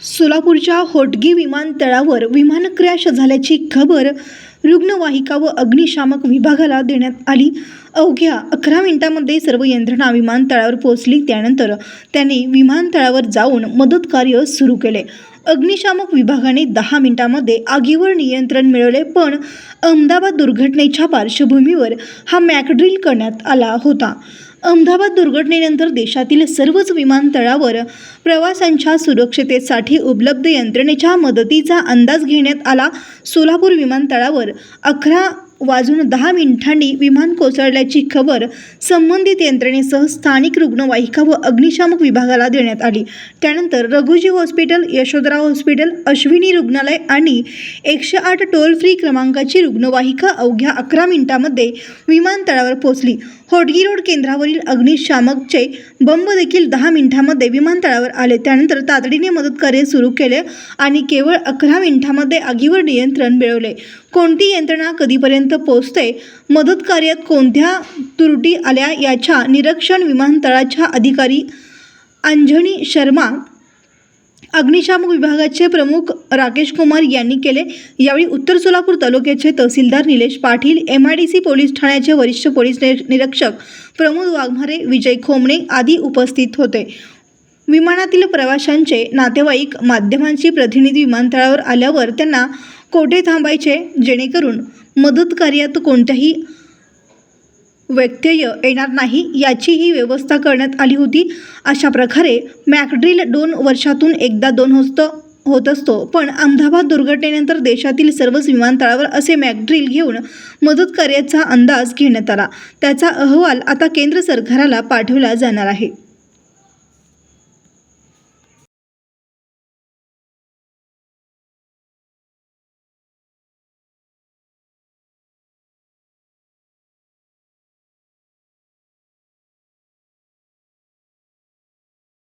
सोलापूरच्या होटगी विमानतळावर विमान क्रॅश झाल्याची खबर रुग्णवाहिका व अग्निशामक विभागाला देण्यात आली। अवघ्या 11 मिनिटांमध्ये सर्व यंत्रणा विमानतळावर पोहोचली। त्यानंतर त्यांनी विमानतळावर जाऊन मदत कार्य सुरू केले। अग्निशामक विभागाने 10 मिनिटांमध्ये आगीवर नियंत्रण मिळवले, पण अहमदाबाद दुर्घटनेच्या पार्श्वभूमीवर हा मॅकड्रिल करण्यात आला होता। अहमदाबाद दुर्घटनेनंतर देशातील सर्वच विमानतळावर प्रवाशांच्या सुरक्षिततेसाठी उपलब्ध यंत्रणेच्या मदतीचा अंदाज घेण्यात आला। सोलापूर विमानतळावर 11:10 विमान कोसळल्याची खबर संबंधित यंत्रणेसह स्थानिक रुग्णवाहिका व अग्निशामक विभागाला देण्यात आली। त्यानंतर रघुजी हॉस्पिटल, यशोधराव हॉस्पिटल, अश्विनी रुग्णालय आणि 108 टोल फ्री क्रमांकाची रुग्णवाहिका अवघ्या 11 मिनिटांमध्ये विमानतळावर पोहोचली। होटगी रोड केंद्रावरील अग्निशामकचे बंब देखील 10 मिनिटांमध्ये विमानतळावर आले। त्यानंतर तातडीने मदत कार्य सुरू केले आणि केवळ 11 मिनिटांमध्ये आगीवर नियंत्रण मिळवले। कोणती यंत्रणा कधीपर्यंत पोहोचते, मदत कार्यात कोणत्या त्रुटी आल्या याच्या निरीक्षण विमानतळाच्या अधिकारी अंजनी शर्मा, अग्निशामक विभागाचे प्रमुख राकेश कुमार यांनी केले। यावेळी उत्तर सोलापूर तालुक्याचे तहसीलदार निलेश पाटील, MIDC पोलीस ठाण्याचे वरिष्ठ पोलीस निरीक्षक प्रमोद वाघमारे, विजय खोमणे आदी उपस्थित होते। विमानातील प्रवाशांचे नातेवाईक, माध्यमांची प्रतिनिधी विमानतळावर आल्यावर त्यांना कोठे थांबायचे जेणेकरून मदत कार्यात कोणत्याही व्यत्यय येणार नाही याचीही व्यवस्था करण्यात आली होती। अशा प्रकारे मॅकड्रिल 2 वर्षातून एकदा होत असतो, पण अहमदाबाद दुर्घटनेनंतर देशातील सर्वच विमानतळावर असे मॅकड्रिल घेऊन मदत कार्याचा अंदाज घेण्यात आला। त्याचा अहवाल आता केंद्र सरकारला पाठवला जाणार आहे।